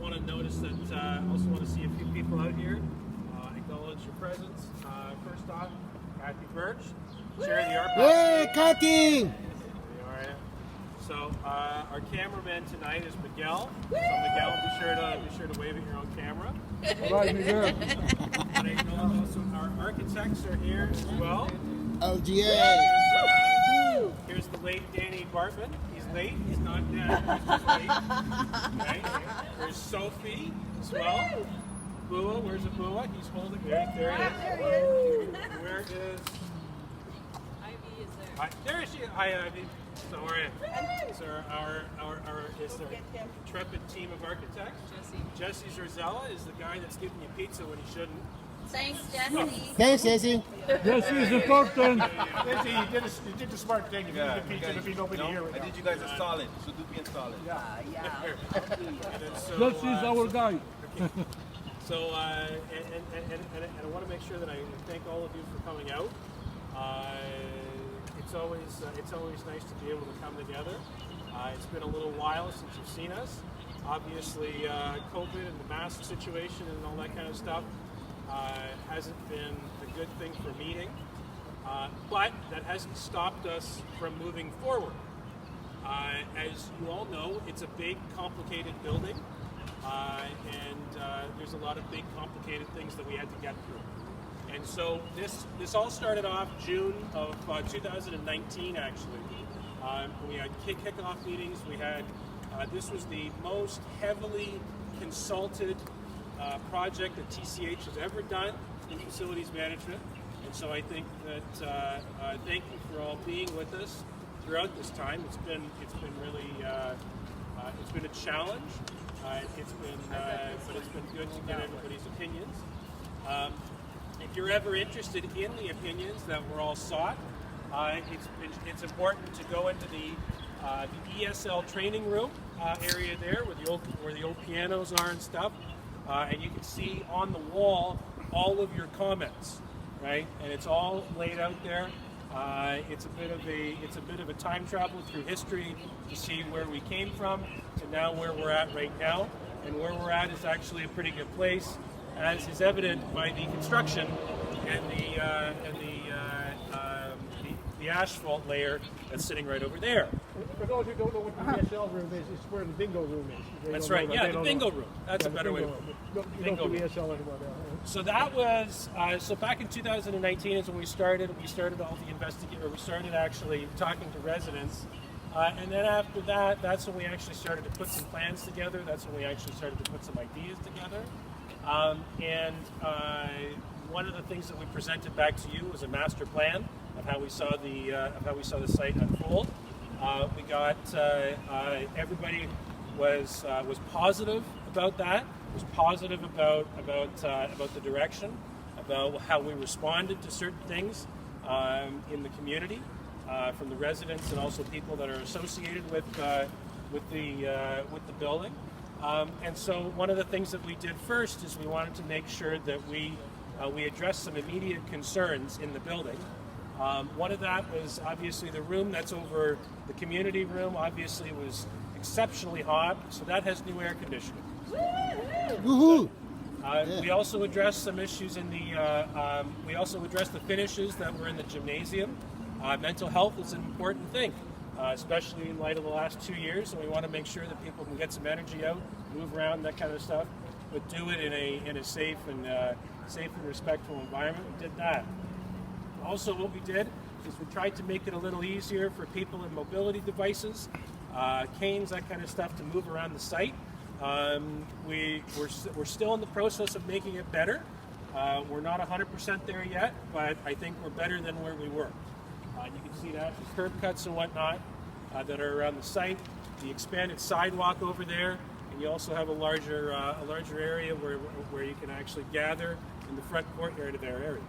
want to notice that. Also want to see a few people out here. Acknowledge your presence. First off, Kathy Birch, Chair of the Art. Hey, Kathy! All right. So our cameraman tonight is Miguel. So Miguel, be sure to wave at your own camera. All right, Miguel. And also our architects are here as well. LGA! Here's the late Danny Bartman. He's late. He's not dead. He's just late. Okay. There's Sophie as well. Bua, where's the Bua? He's holding. There he is. Where is? Ivy is there. There she is. Hi, Ivy. So so our intrepid team of architects. Jesse Zarzella is the guy that's giving you pizza when he shouldn't. Thanks, Jesse. Thanks, Jesse. This is important. You did the smart thing. If you did the pizza, there'd be nobody here. I did you guys install it. Should we install it? This is our guy. So, and I want to make sure that I thank all of you for coming out. It's always nice to be able to come together. It's been a little while since you've seen us. Obviously, COVID and the mask situation and all that kind of stuff hasn't been a good thing for meeting, but that hasn't stopped us from moving forward. As you all know, it's a big, complicated building, and there's a lot of big, complicated things that we had to get through. And so this all started off June of 2019, actually. We had kickoff meetings. We had this was the most heavily consulted project that TCH has ever done in facilities management. And so I think that thank you for all being with us throughout this time. It's been really it's been a challenge. But it's been good to get everybody's opinions. If you're ever interested in the opinions that were all sought, it's important to go into the ESL training room area there, where the old pianos are and stuff, and you can see on the wall all of your comments, right? And it's all laid out there. It's a bit of a time travel through history to see where we came from to now where we're at right now, and where we're at is actually a pretty good place, as is evident by the construction and the asphalt layer that's sitting right over there. For those who don't know what the ESL room is, it's where the bingo room is. That's right. Yeah, the bingo room. That's a better way to put it. You don't do ESL anymore now. So that was so back in 2019 is when we started. We started all the we started actually talking to residents, and then after that, that's when we actually started to put some plans together. That's when we actually started to put some ideas together. And one of the things that we presented back to you was a master plan of how we saw the site unfold. We got everybody was positive about that. Was positive about the direction, about how we responded to certain things in the community, from the residents and also people that are associated with the building. And so one of the things that we did first is we wanted to make sure that we addressed some immediate concerns in the building. One of that was obviously the room that's over the community room. Obviously was exceptionally hot, so that has new air conditioning. Woohoo! We also addressed some issues in the. We also addressed the finishes that were in the gymnasium. Mental health is an important thing, especially in light of the last 2 years, and we want to make sure that people can get some energy out, move around, that kind of stuff, but do it in a safe and respectful environment. We did that. Also, what we did is we tried to make it a little easier for people in mobility devices, canes, that kind of stuff, to move around the site. We're still in the process of making it better. We're not 100% there yet, but I think we're better than where we were. You can see that, the curb cuts and whatnot that are around the site, the expanded sidewalk over there, and you also have a larger area where you can actually gather in the front courtyard of their area.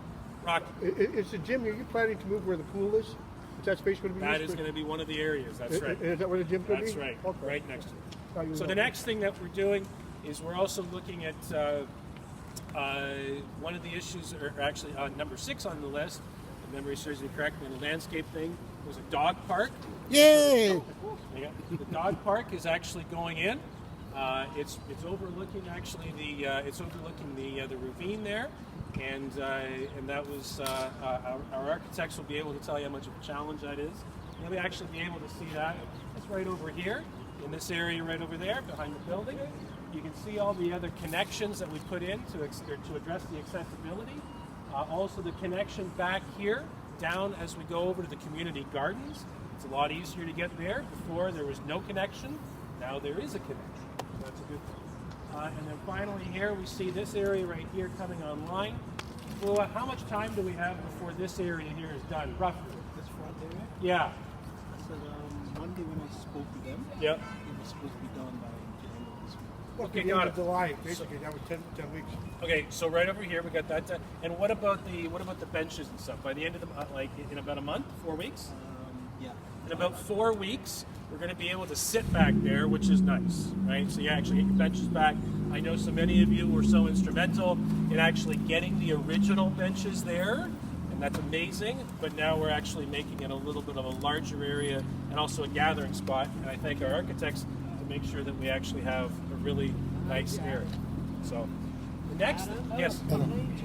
Rocky. Is the gym, are you planning to move where the pool is? Is that space going to be used? That is going to be one of the areas, that's right. Is that where the gym's going to be? That's right, Okay. right next to it. So the next thing that we're doing is we're also looking at one of the issues, or actually number 6 on the list, if memory serves me correctly, the landscape thing was a dog park. Yay! The dog park is actually going in. It's overlooking actually the ravine there, and that was our architects will be able to tell you how much of a challenge that is. You'll be actually be able to see that. It's right over here in this area right over there behind the building. You can see all the other connections that we put in to address the accessibility. Also the connection back here down as we go over to the community gardens. It's a lot easier to get there. Before there was no connection. Now there is a connection. So that's a good thing. And then finally here we see this area right here coming online. Well, how much time do we have before this area here is done, roughly? This front area? Yeah. I said Monday when I spoke to them, Yep. it was supposed to be done by the end of this week. Well, Okay, the got end it. of July, basically, that was 10 weeks. Okay, so right over here we got that done. And what about the benches and stuff? By the end of the like in about a month, 4 weeks? Yeah. In about 4 weeks, we're going to be able to sit back there, which is nice, right? So you actually get your benches back. I know so many of you were so instrumental in actually getting the original benches there, and that's amazing. But now we're actually making it a little bit of a larger area and also a gathering spot. And I thank our architects to make sure that we actually have a really nice area. So the next, yes, Wear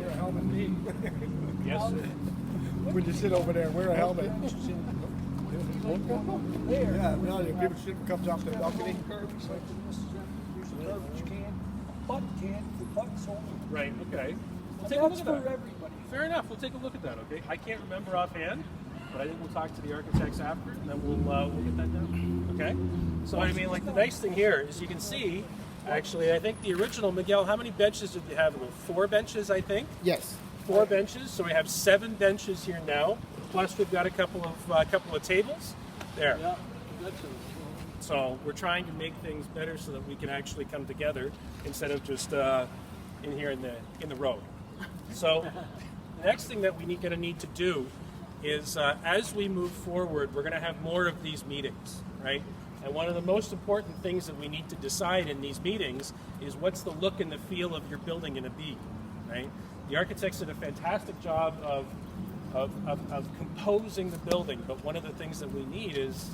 a helmet. yes. When you sit over there, wear a helmet. Yeah, no, the people shit comes off the balcony. Right, okay. We'll take a look at that. Fair enough, we'll take a look at that, okay? I can't remember offhand, but I think we'll talk to the architects after, and then we'll get that done, okay? So, I mean, like, the nice thing here is you can see, actually, I think the original, Miguel, how many benches did you have? About 4 benches, I think? Yes. 4 benches, so we have 7 benches here now, plus we've got a couple of tables there. Yeah, that's it. So we're trying to make things better so that we can actually come together instead of just in here in the road. So the next thing that we going to need to do is as we move forward, we're going to have more of these meetings, right? And one of the most important things that we need to decide in these meetings is what's the look and the feel of your building going to be, right? The architects did a fantastic job of composing the building, but one of the things that we need is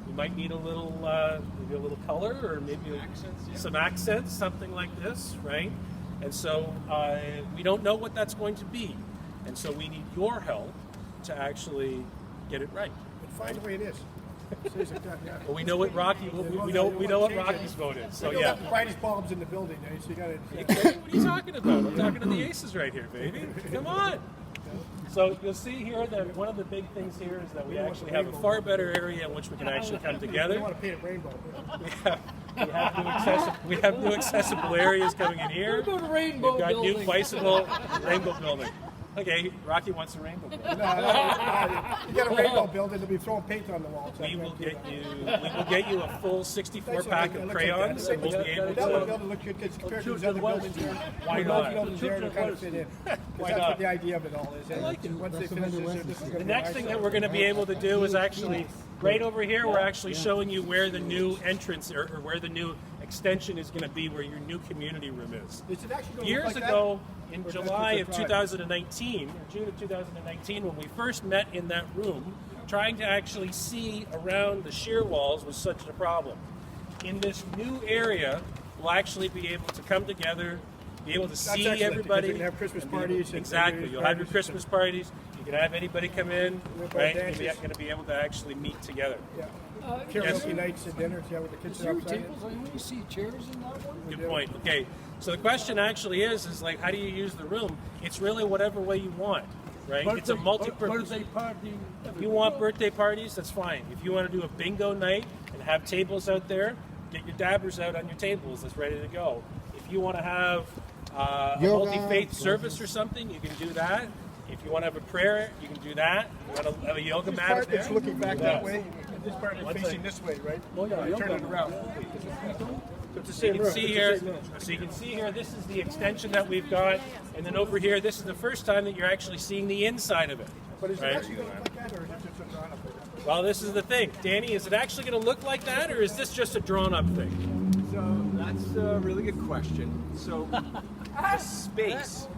we might need maybe a little color or maybe some accents, something like this, right? And so we don't know what that's going to be, and so we need your help to actually get it right. But find the way it is. Stays like that, yeah. Well, we know what Rocky we know what Rocky's vote is. So You don't yeah. have the brightest bulbs in the building, eh? So you got What are you talking about? I'm talking to the aces right here, baby. Come on. So you'll see here that one of the big things here is that we actually have a far better area in which we can actually come You together. want to paint it rainbow. We have new accessible areas coming in here. What about a rainbow We've got new building? bicycle rainbow building. Okay, Rocky wants a rainbow building. You got a rainbow building, they'll be throwing paint on the walls. We will get you a full 64 pack of crayons, and we'll be able That one to. building looks good because compared to Shoot those other the west. buildings here. Why those not? buildings there to kind of fit in. Why Because that's not? what the idea of it all is. I like it. Once they finish this is The going to be next thing that we're going to be able to do is actually, right over here, we're actually showing you where the new entrance or where the new extension is going to be, where your new community room is. Is it actually going to look Years like that? ago, in Or is that July just of a drive? 2019, or June of 2019, when we first met in that room, trying to actually see around the shear walls was such a problem. In this new area, we'll actually be able to come together, be able to see excellent, everybody. because you can have Christmas and be able- parties and Exactly. New Year's You'll have your parties. Christmas parties. You can have anybody come in, We'll right? have You're dances. going to be able to actually meet together. Yeah. Yes. Karaoke nights and dinners, yeah, with the kids Is there outside. tables? I only see chairs in that one. Good point. Okay, so the question actually is like, how do you use the room? It's really whatever way you want, right? It's a multi-purpose. Birthday party. If you want birthday parties, that's fine. If you want to do a bingo night and have tables out there, get your dabbers out on your tables. That's ready to go. If you want to have a Yoga. multi-faith service or something, you can do that. If you want to have a prayer, you can do that. You want to have a yoga This mat part out there? is looking back Yeah. that way, and this part is One facing second. this way, right? Oh, yeah, You turn yoga. it around. So it's the So same you room. can see It's the here. same room. So you can see here. This is the extension that we've got, and then over here, this is the first time that you're actually seeing the inside of it. But is it Right. actually going to look like that, or is it just a drawn up thing? Well, this is the thing, Danny. Is it actually going to look like that, or is this just a drawn-up thing? So that's a really good question. So the space,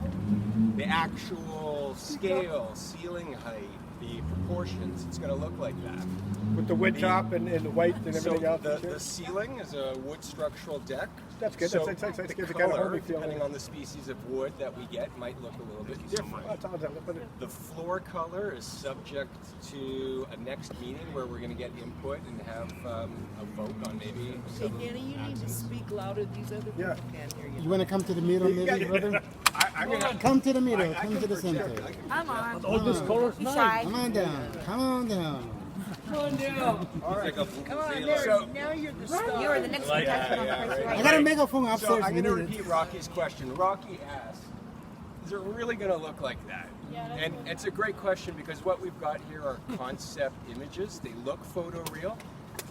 the actual scale, ceiling height, the proportions, it's going to look like that. With the wood top and the white and everything So else. the ceiling is a wood structural deck. That's good. So That's the gives a kind of color, homey feel. depending on the species of wood that we get, might look a little bit different. That's all that. But The floor color is subject to a next meeting where we're going to get input and have a vote on maybe Hey, some. Danny, you need to speak louder. These other people Yeah. can't hear you. You want to come to the middle, maybe, brother? I'm gonna, Come to the middle. Come to the center. Come on. Oh, this color's Be nice. shy. Come on down. Come on down. Come on down. Come on, there. So- Now you're the star. You are the next contestant on the first I right. got a megaphone So upstairs. I'm We going to need it. repeat Rocky's question. Rocky asked, is it really going to look like that? And it's a great question because what we've got here are concept images. They look photoreal.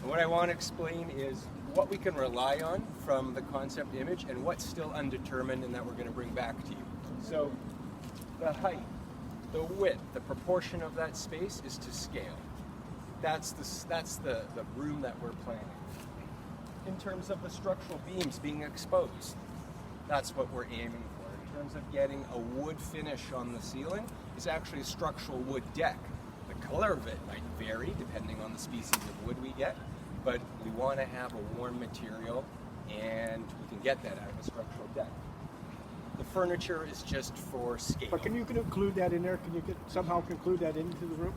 And what I want to explain is what we can rely on from the concept image and what's still undetermined and that we're going to bring back to you. So the height, the width, the proportion of that space is to scale. That's the room that we're planning. In terms of the structural beams being exposed, that's what we're aiming for. In terms of getting a wood finish on the ceiling, it's actually a structural wood deck. The color of it might vary depending on the species of wood we get, but we want to have a warm material and we can get that out of a structural deck. The furniture is just for scale. But can you include that in there? Can you somehow conclude that into the room?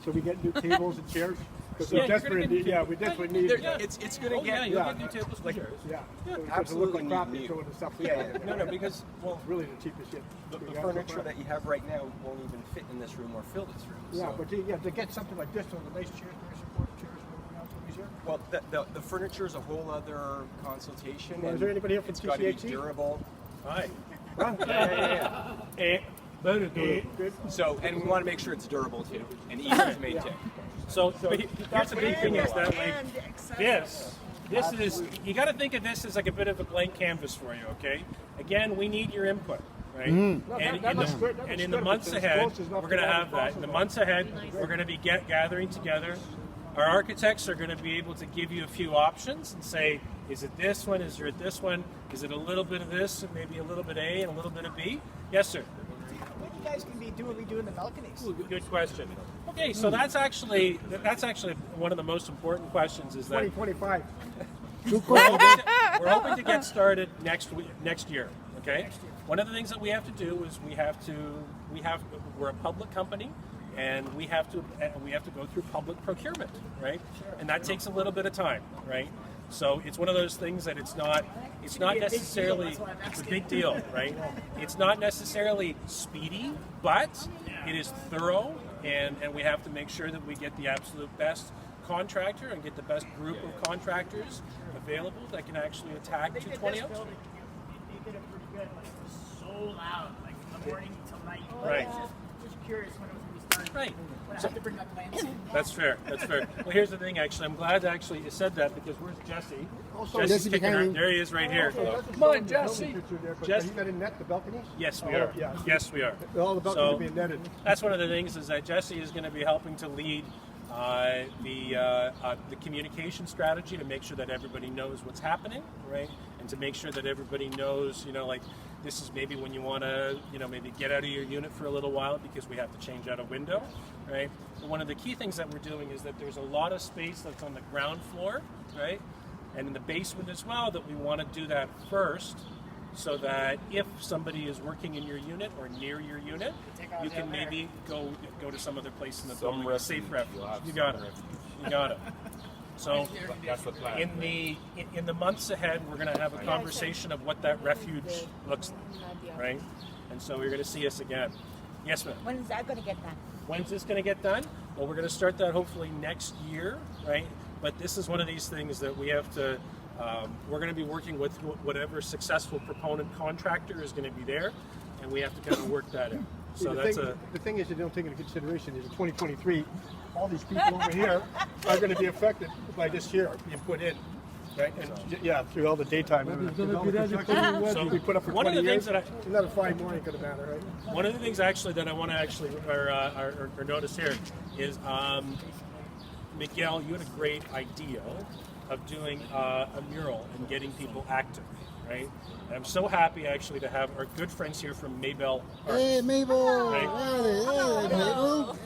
So we get new tables and chairs? Because Yeah, we you're desperately gonna need, get- yeah, we desperately need. It's going to Oh, yeah, get you'll yeah. get new tables and like chairs. Yeah. So it doesn't absolutely look like crap new. and throwing the stuff. Yeah, no, because well, It's really the cheapest shit. the we got so furniture far. that you have right now won't even fit in this room or fill this room. Yeah, so. but to get something like this, so the nice chairs, very supportive chairs, and everything else will be here. Well, the furniture is a whole other consultation. Well, is and there anybody here from It's got to be TCHC? durable. Hi. Better do it. Good. So, and we want to make sure it's durable too and easy to maintain. So, but here's the big thing is that like And accessible. this is you got to think of this as like a bit of a blank canvas for you. Okay. Again, we need your input. Right? And, that in looks the, good. That and looks in the good. months It's ahead, close as we're enough going to to have that. In the months ahead, we're going to be gathering together. Our architects are going to be able to give you a few options and say, is it this one? Is it this one? Is it a little bit of this and maybe a little bit A and a little bit of B? Yes, sir. What you guys can be doing? We doing the balconies. Ooh, good question. Okay, so that's actually one of the most important questions. Is that 2025. we're hoping to get started next year. Okay. One of the things that we have to do is we're a public company, and we have to go through public procurement, right? And that takes a little bit of time, right? So it's one of those things that it's not necessarily it's a big deal, right? It's not necessarily speedy, but it is thorough, and we have to make sure that we get the absolute best contractor and get the best group of contractors available that can actually attack 220 Oak Street. They did it pretty good. Like, it was so loud, like from the morning till night. Right. Just curious when it was going to be started. Right. But I have to bring up plans. That's fair. That's fair. Well, here's the thing. Actually, I'm glad actually you said that because where's Jesse? Jesse's Jesse kicking behind out. you. There he is, right here. Come on, Jesse. Jesse. Are you going to net the balconies? Yes, we Oh, are. yeah. Yes, we are. All the balconies So- are being netted. That's one of the things is that Jesse is going to be helping to lead the communication strategy to make sure that everybody knows what's happening, right? And to make sure that everybody knows, like this is maybe when you want to, maybe get out of your unit for a little while because we have to change out a window, right? And one of the key things that we're doing is that there's a lot of space that's on the ground floor, right? And in the basement as well, that we want to do that first so that if somebody is working in your unit or near your unit, you can maybe go to some other place in the building, a safe refuge. You got it. You got it. So in the months ahead, we're going to have a conversation of what that refuge looks like, right? And so you're going to see us again. Yes, ma'am. When is that going to get done? When's this going to get done? Well, we're going to start that hopefully next year, right? But this is one of these things that we have to. We're going to be working with whatever successful proponent contractor is going to be there, and we have to kind of work that out. So the thing is, you don't take into consideration is in 2023, all these people over here are going to be affected by this year being put in, right? And yeah, through all the daytime. So we put up for one of 20 the years. things that Another 5 more ain't going to matter, right? one of the things actually that I want to or notice here is Miguel, you had a great idea of doing a mural and getting people active, right? And I'm so happy actually to have our good friends here from Maybell Arts. Hey, Mabel. Right. Hey, Mabel.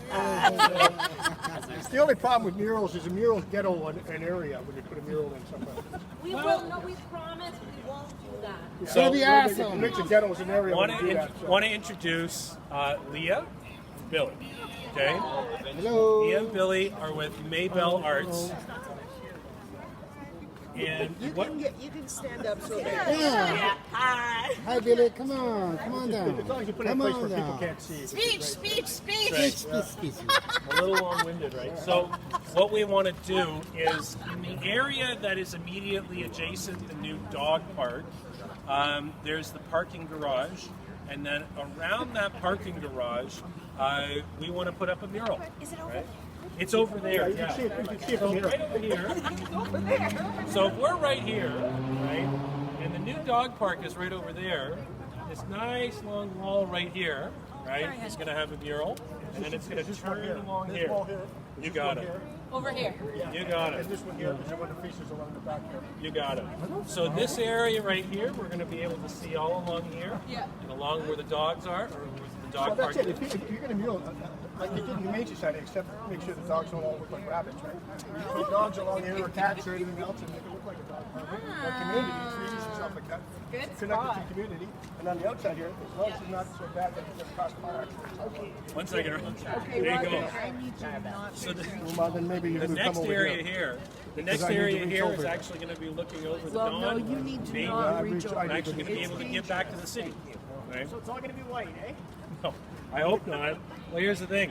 The only problem with murals is a mural ghetto an area when you put a mural in somewhere. We will, no, we promise we won't do that. So That'd be awesome. It makes a ghetto as an area when want you do that. so. to introduce Leah, Billy. Okay, Hello. Leah and Billy are with Maybell Arts. And what? You can stand up so that Yeah. Hi. Hi, Billy. Come on down. As long as you put it in Come a place on where people down. can't see. Speech, speech, speech. Speech. A little long-winded, right? So what we want to do is in the area that is immediately adjacent to the new dog park, there's the parking garage, and then around that parking garage, we want to put up a mural. Is it over Right? It's over there. You can see it, you can see it from So here. right over here. So if we're right here, right, and the new dog park is right over there, this nice long wall right here, right, is going to have a mural, and then it's going to turn along This here. wall here. You this got one it. here, Over here. You got it. And this one here, because the one that faces along the back here. You got it. So this area right here, we're going to be able to see all along here, Yeah. and along where the dogs are, or where the So dog that's park it. If you're going to mural, like you did in the Main Society, except make sure the dogs don't all look like rabbits, right? You put dogs along here or cats or anything else and make it look like a dog park. Or community, trees and stuff like that. Good Connected spot. to community. And on the outside here, as long as it's not so bad that it's going to cost car accidents. Okay. One second. Okay, There you Roger, go. I need to not. So the, Well, then maybe you the can come next over area here. here, the Because next I need to area reach here over is it. actually going to be looking over the Well, dawn. no, you need to Me. not I reach reach- over. I I'm need actually going to be It's able to being give back to the city. Right? So it's all gonna be white, eh? No, I hope not. Well, here's the thing.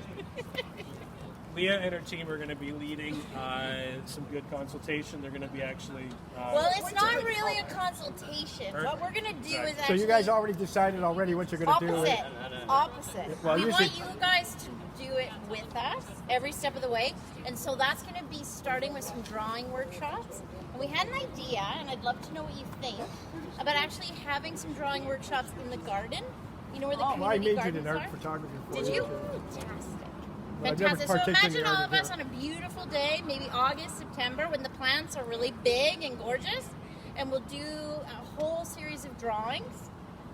Leah and her team are going to be leading some good consultation. They're going to be actually. Well, it's not really a consultation. What we're gonna do is So actually you guys already decided already what you're going to do. opposite. Opposite. Well, we usually- want you guys to do it with us every step of the way, and so that's going to be starting with some drawing workshops. And we had an idea, and I'd love to know what you think about actually having some drawing workshops in the garden. You know where the I community majored in gardens art are. photography. Did you? Fantastic. Well, I've never Fantastic. So partaken in imagine the all art of of us here. on a beautiful day, maybe August, September, when the plants are really big and gorgeous, and we'll do a whole series of drawings,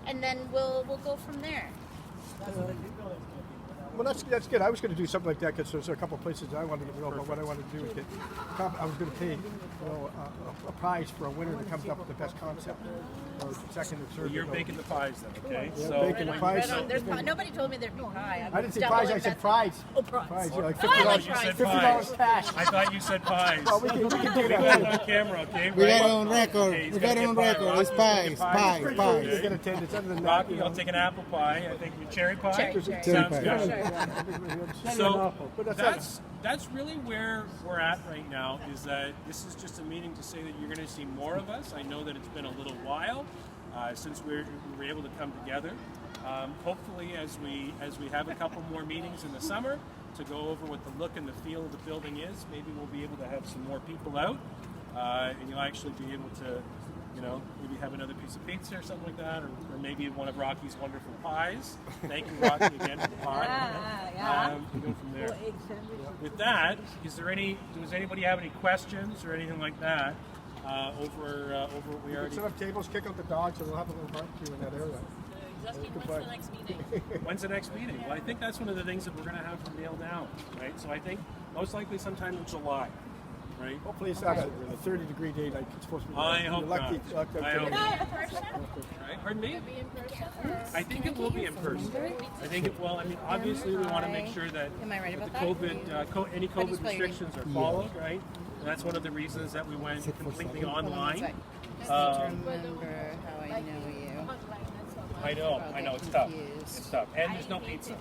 and then we'll go from there. Well, that's good. I was going to do something like that because there's a couple of places that I wanted to go, but what I wanted to do is I was going to pay, a prize for a winner that comes up with the best concept, or second or third. You're baking the pies then, okay? Yeah, So baking the pies. There's nobody told me there'd be pie. I didn't say prize. I said prize. Oh, prize. Prize. Yeah, like Oh, I like $50. You said prize. pies. $50 cash. I thought you said pies. Well, we can do We got that. it on camera, okay? We got Right? it on record. Okay, he's We gonna got it get on pie. record. It's Rocky's gonna pies, get pies, You pies. get attendance. Other than that, Rocky, I'll take an apple pie. I think cherry pie. Cherry Sounds pie. good. So But that's really where we're at right now. Is that this is just a meeting to say that you're going to see more of us. I know that it's been a little while since we were able to come together. Hopefully, as we have a couple more meetings in the summer to go over what the look and the feel of the building is, maybe we'll be able to have some more people out, and you'll actually be able to, maybe have another piece of pizza or something like that, or maybe one of Rocky's wonderful pies. Thank you, Rocky, again for the pie. We'll go from there. With that, does anybody have any questions or anything like that over what we already? set up tables, kick out the dogs, and we'll have a little barbecue in that area. When's the next meeting? When's the next meeting? Well, I think that's one of the things that we're going to have to nail down, right? So I think most likely sometime in July, right? Hopefully it's not a 30-degree day like it's supposed to be. I hope You're lucky. not. I hope not. Right? Pardon me? I think it will be in person. I think it will. I mean, obviously we want to make sure that Am I right the about that? COVID, any How do you COVID spell your name? restrictions are followed, right? And that's one of the reasons that we went completely online. Remember how I know you. I know, it's tough. It's tough. And there's no pizza.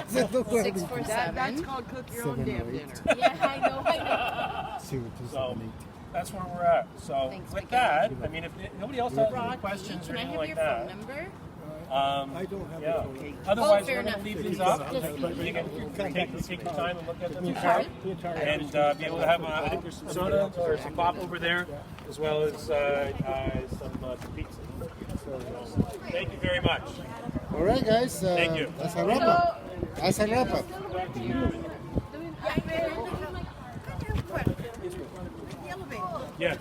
647. That's called cook your own damn dinner. Yeah, I know. So that's where we're at. So Thanks, with Vicky. that, I mean, if nobody else has any questions or Can I anything have like your that, phone number? I don't have yeah. it. Otherwise, fair we're going to enough. leave these up. Just- You can take your time and look at them Sorry? and be able to have, I think there's some soda or some pop over there, as well as some pizza. Thank you very much. All right, guys. Thank you. That's a wrap up. That's a wrap up. Yes.